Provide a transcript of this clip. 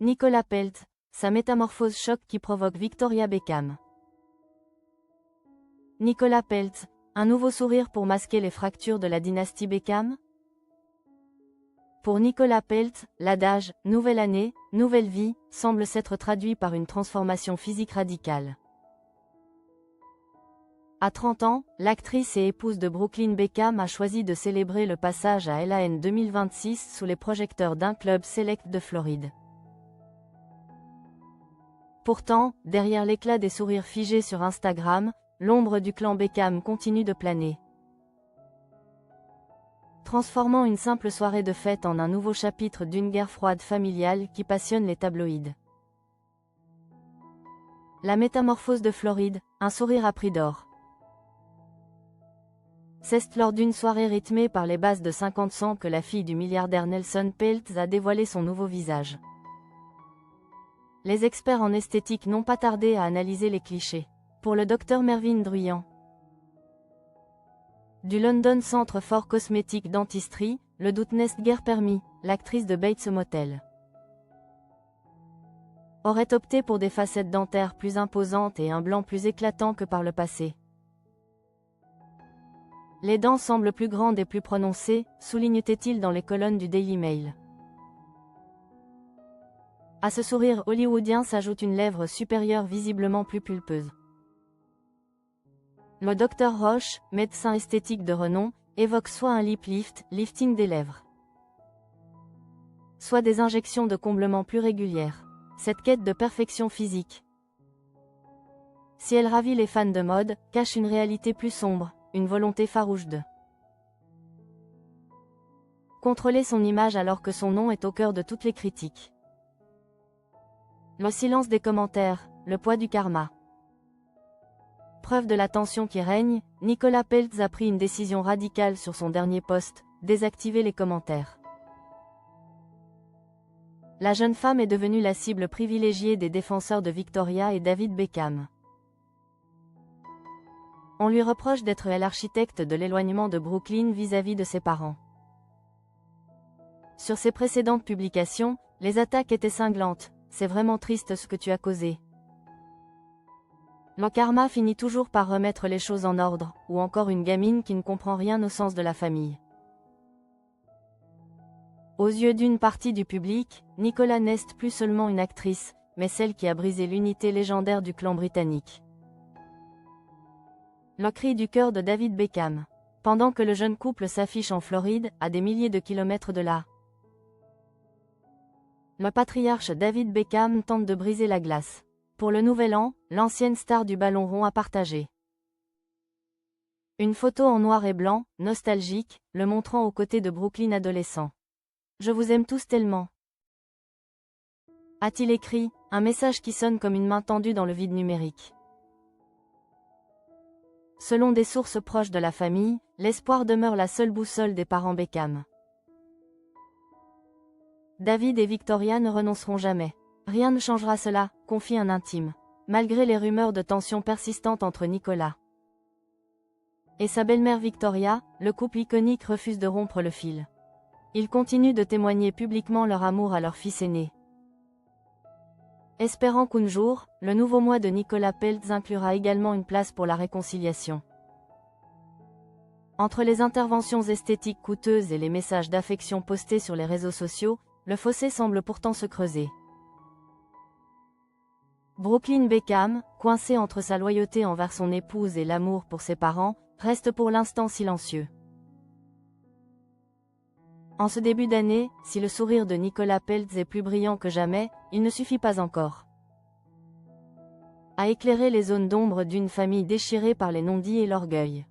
Nicolas Peltz, sa métamorphose choc qui provoque Victoria Beckham. Nicolas Peltz, un nouveau sourire pour masquer les fractures de la dynastie Beckham? Pour Nicolas Peltz, l'adage « nouvelle année, nouvelle vie » semble s'être traduit par une transformation physique radicale. À 30 ans, l'actrice et épouse de Brooklyn Beckham a choisi de célébrer le passage à LAN 2026 sous les projecteurs d'un club select de Floride. Pourtant, derrière l'éclat des sourires figés sur Instagram, l'ombre du clan Beckham continue de planer. Transformant une simple soirée de fête en un nouveau chapitre d'une guerre froide familiale qui passionne les tabloïds. La métamorphose de Floride, un sourire à prix d'or. C'est lors d'une soirée rythmée par les basses de 50 cents que la fille du milliardaire Nelson Peltz a dévoilé son nouveau visage. Les experts en esthétique n'ont pas tardé à analyser les clichés. Pour le docteur Mervyn Druyan, du London Centre for Cosmetic Dentistry, le doute n'est guère permis, l'actrice de Bates Motel aurait opté pour des facettes dentaires plus imposantes et un blanc plus éclatant que par le passé. Les dents semblent plus grandes et plus prononcées, souligne-t-il dans les colonnes du Daily Mail. À ce sourire hollywoodien s'ajoute une lèvre supérieure visiblement plus pulpeuse. Le Dr Roche, médecin esthétique de renom, évoque soit un lip lift, lifting des lèvres, soit des injections de comblement plus régulières. Cette quête de perfection physique, si elle ravit les fans de mode, cache une réalité plus sombre, une volonté farouche de contrôler son image alors que son nom est au cœur de toutes les critiques. Le silence des commentaires, le poids du karma. Preuve de la tension qui règne, Nicolas Peltz a pris une décision radicale sur son dernier post, désactiver les commentaires. La jeune femme est devenue la cible privilégiée des défenseurs de Victoria et David Beckham. On lui reproche d'être l'architecte de l'éloignement de Brooklyn vis-à-vis de ses parents. Sur ses précédentes publications, les attaques étaient cinglantes. C'est vraiment triste ce que tu as causé. Le karma finit toujours par remettre les choses en ordre, ou encore une gamine qui ne comprend rien au sens de la famille. Aux yeux d'une partie du public, Nicolas n'est plus seulement une actrice, mais celle qui a brisé l'unité légendaire du clan britannique. Le cri du cœur de David Beckham. Pendant que le jeune couple s'affiche en Floride, à des milliers de kilomètres de là, le patriarche David Beckham tente de briser la glace. Pour le nouvel an, l'ancienne star du ballon rond a partagé une photo en noir et blanc, nostalgique, le montrant aux côtés de Brooklyn adolescent. « Je vous aime tous tellement », a-t-il écrit, un message qui sonne comme une main tendue dans le vide numérique. Selon des sources proches de la famille, l'espoir demeure la seule boussole des parents Beckham. David et Victoria ne renonceront jamais. Rien ne changera cela, confie un intime. Malgré les rumeurs de tensions persistantes entre Nicolas et sa belle-mère Victoria, le couple iconique refuse de rompre le fil. Ils continuent de témoigner publiquement leur amour à leur fils aîné, espérant qu'un jour, le nouveau mois de Nicolas Peltz inclura également une place pour la réconciliation. Entre les interventions esthétiques coûteuses et les messages d'affection postés sur les réseaux sociaux, le fossé semble pourtant se creuser. Brooklyn Beckham, coincé entre sa loyauté envers son épouse et l'amour pour ses parents, reste pour l'instant silencieux. En ce début d'année, si le sourire de Nicolas Peltz est plus brillant que jamais, il ne suffit pas encore à éclairer les zones d'ombre d'une famille déchirée par les non-dits et l'orgueil.